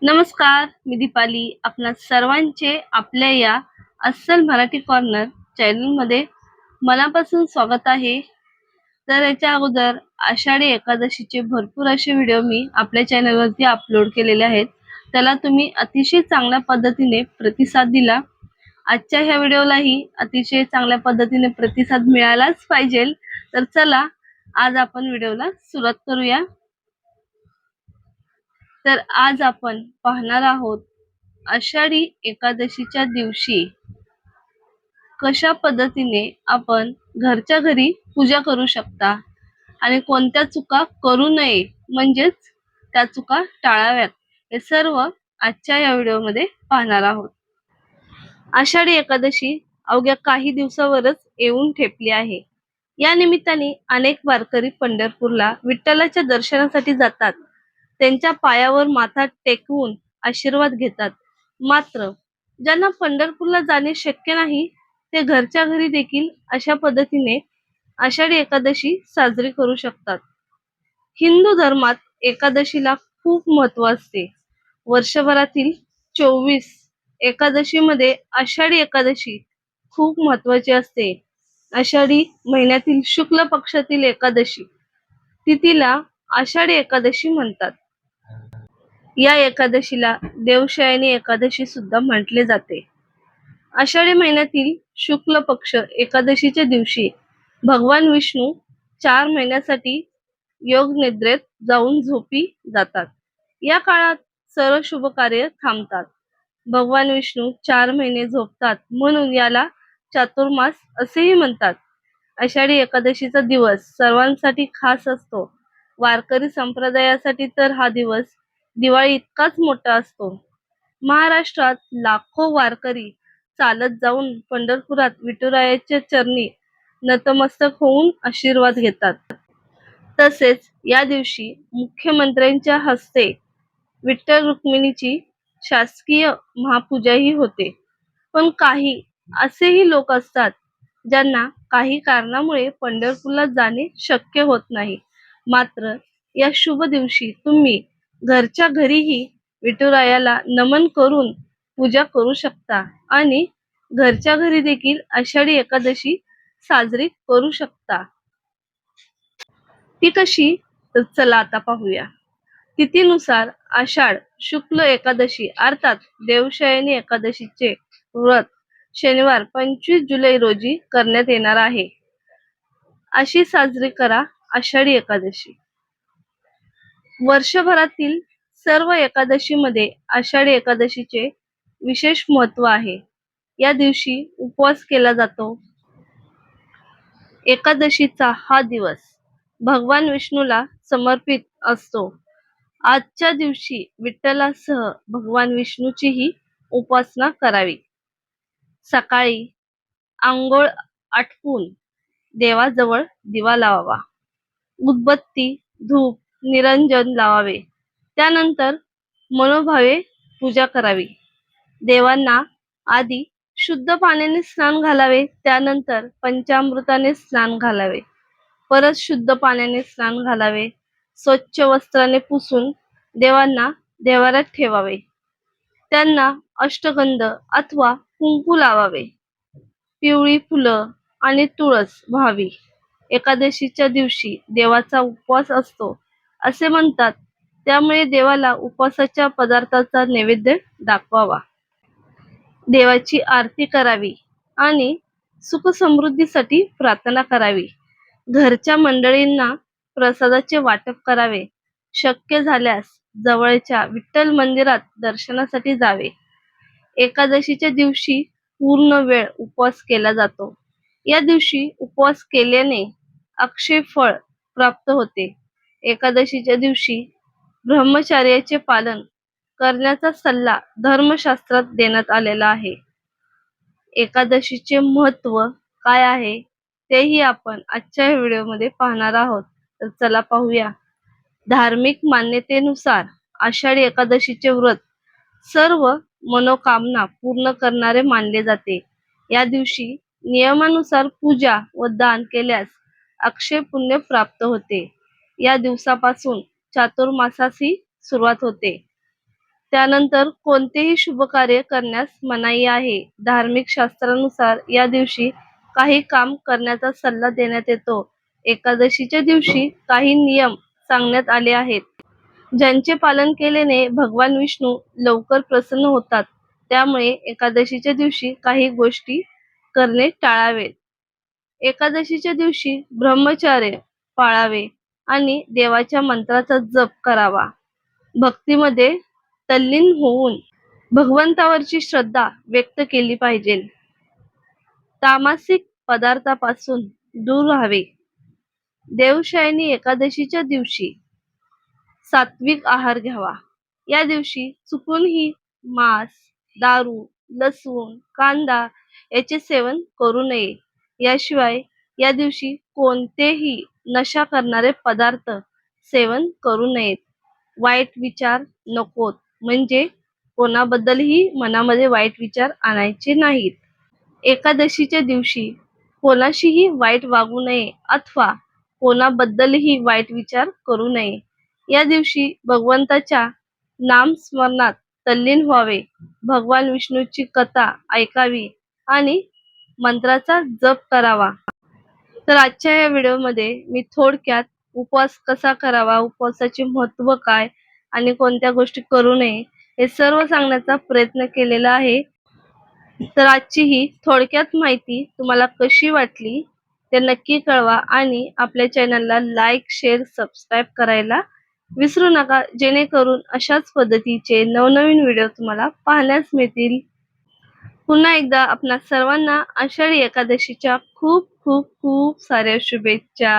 नमस्कार, मी दीपाली. आपणा सर्वांचे आपल्या या अस्सल मराठी कॉर्नर चॅनलमध्ये मनापासून स्वागत आहे. तर याच्या अगोदर आषाढी एकादशीचे भरपूर असे व्हिडिओ मी आपल्या चॅनलवरती अपलोड केलेले आहेत. त्याला तुम्ही अतिशय चांगल्या पद्धतीने प्रतिसाद दिला. आजच्या ह्या व्हिडिओलाही अतिशय चांगल्या पद्धतीने प्रतिसाद मिळालाच पाहिजे. तर चला आज आपण व्हिडिओला सुरुवात करूया. तर आज आपण पाहणार आहोत आषाढी एकादशीच्या दिवशी कशा पद्धतीने आपण घरच्या घरी पूजा करू शकता आणि कोणत्या चुका करू नये, म्हणजेच त्या चुका टाळाव्यात, हे सर्व आजच्या या व्हिडिओमध्ये पाहणार आहोत. आषाढी एकादशी अवघ्या काही दिवसावरच येऊन ठेपली आहे. या निमित्ताने अनेक वारकरी पंढरपूरला विठ्ठलाच्या दर्शनासाठी जातात. त्यांच्या पायावर माथा टेकवून आशीर्वाद घेतात. मात्र ज्यांना पंढरपूरला जाणे शक्य नाही, ते घरच्या घरी देखील अशा पद्धतीने आषाढी एकादशी साजरी करू शकतात. हिंदू धर्मात एकादशीला खूप महत्त्व असते. वर्षभरातील 24 एकादशीमध्ये आषाढी एकादशी खूप महत्त्वाची असते. आषाढी महिन्यातील शुक्ल पक्षातील एकादशी तिथीला आषाढी एकादशी म्हणतात. या एकादशीला देवशयनी एकादशी सुद्धा म्हटले जाते. आषाढी महिन्यातील शुक्ल पक्ष एकादशीच्या दिवशी भगवान विष्णू 4 महिन्यासाठी योग निद्रेत जाऊन झोपी जातात. या काळात सर्व शुभ कार्य थांबतात. भगवान विष्णू 4 महिने झोपतात म्हणून याला चातुर्मास असेही म्हणतात. आषाढी एकादशीचा दिवस सर्वांसाठी खास असतो. वारकरी संप्रदायासाठी तर हा दिवस दिवाळी इतकाच मोठा असतो. महाराष्ट्रात लाखो वारकरी चालत जाऊन पंढरपुरात विठुरायाच्या चरणी नतमस्तक होऊन आशीर्वाद घेतात. तसेच या दिवशी मुख्यमंत्र्यांच्या हस्ते विठ्ठल रुक्मिणीची शासकीय महापूजाही होते. पण काही असेही लोक असतात ज्यांना काही कारणामुळे पंढरपूरला जाणे शक्य होत नाही. मात्र या शुभ दिवशी तुम्ही घरच्या घरीही विठुरायाला नमन करून पूजा करू शकता आणि घरच्या घरी देखील आषाढी एकादशी साजरी करू शकता. ती कशी? तर चला आता पाहूया. तिथीनुसार आषाढ शुक्ल एकादशी अर्थात देवशयनी एकादशीचे व्रत शनिवार 25 जुलै रोजी करण्यात येणार आहे. अशी साजरी करा आषाढी एकादशी. वर्षभरातील सर्व एकादशीमध्ये आषाढी एकादशीचे विशेष महत्त्व आहे. या दिवशी उपवास केला जातो. एकादशीचा हा दिवस भगवान विष्णूला समर्पित असतो. आजच्या दिवशी विठ्ठलासह भगवान विष्णूचीही उपासना करावी. सकाळी आंघोळ आटपून देवाजवळ दिवा लावावा. उदबत्ती, धूप, निरंजन लावावे. त्यानंतर मनोभावे पूजा करावी. देवांना आधी शुद्ध पाण्याने स्नान घालावे. त्यानंतर पंचामृताने स्नान घालावे. परत शुद्ध पाण्याने स्नान घालावे. स्वच्छ वस्त्राने पुसून देवांना देवाऱ्यात ठेवावे. त्यांना अष्टगंध अथवा कुंकू लावावे. पिवळी फुलं आणि तुळस व्हावी. एकादशीच्या दिवशी देवाचा उपवास असतो असे म्हणतात, त्यामुळे देवाला उपवासाच्या पदार्थाचा नैवेद्य दाखवावा. देवाची आरती करावी आणि सुख समृद्धीसाठी प्रार्थना करावी. घरच्या मंडळींना प्रसादाचे वाटप करावे. शक्य झाल्यास जवळच्या विठ्ठल मंदिरात दर्शनासाठी जावे. एकादशीच्या दिवशी पूर्ण वेळ उपवास केला जातो. या दिवशी उपवास केल्याने अक्षय फळ प्राप्त होते. एकादशीच्या दिवशी ब्रह्मचर्याचे पालन करण्याचा सल्ला धर्मशास्त्रात देण्यात आलेला आहे. एकादशीचे महत्त्व काय आहे तेही आपण आजच्या व्हिडिओमध्ये पाहणार आहोत. तर चला पाहूया. धार्मिक मान्यतेनुसार आषाढी एकादशीचे व्रत सर्व मनोकामना पूर्ण करणारे मानले जाते. या दिवशी नियमानुसार पूजा व दान केल्यास अक्षय पुण्य प्राप्त होते. या दिवसापासून चातुर्मासाची सुरुवात होते. त्यानंतर कोणतेही शुभ कार्य करण्यास मनाई आहे. धार्मिक शास्त्रानुसार या दिवशी काही काम करण्याचा सल्ला देण्यात येतो. एकादशीच्या दिवशी काही नियम सांगण्यात आले आहेत, ज्यांचे पालन केल्याने भगवान विष्णू लवकर प्रसन्न होतात. त्यामुळे एकादशीच्या दिवशी काही गोष्टी करणे टाळावे. एकादशीच्या दिवशी ब्रह्मचर्य पाळावे आणि देवाच्या मंत्राचा जप करावा. भक्तीमध्ये तल्लीन होऊन भगवंतावरची श्रद्धा व्यक्त केली पाहिजे. तामसिक पदार्थापासून दूर राहावे. देवशयनी एकादशीच्या दिवशी सात्विक आहार घ्यावा. या दिवशी चुकूनही मांस, दारू, लसूण, कांदा याचे सेवन करू नये. याशिवाय या दिवशी कोणतेही नशा करणारे पदार्थ सेवन करू नयेत. वाईट विचार नकोत, म्हणजे कोणाबद्दलही मनामध्ये वाईट विचार आणायचे नाहीत. एकादशीच्या दिवशी कोणाशीही वाईट वागू नये अथवा कोणाबद्दलही वाईट विचार करू नये. या दिवशी भगवंताच्या नामस्मरणात तल्लीन व्हावे. भगवान विष्णूची कथा ऐकावी आणि मंत्राचा जप करावा. तर आजच्या या व्हिडिओमध्ये मी थोडक्यात उपवास कसा करावा, उपवासाचे महत्त्व काय आणि कोणत्या गोष्टी करू नये हे सर्व सांगण्याचा प्रयत्न केलेला आहे. तर आजची ही थोडक्यात माहिती तुम्हाला कशी वाटली ते नक्की कळवा आणि आपल्या चॅनलला लाईक, शेअर, सबस्क्राईब करायला विसरू नका, जेणेकरून अशाच पद्धतीचे नवनवीन व्हिडिओ तुम्हाला पाहण्यास मिळतील. पुन्हा एकदा आपणा सर्वांना आषाढी एकादशीच्या खूप खूप खूप साऱ्या शुभेच्छा.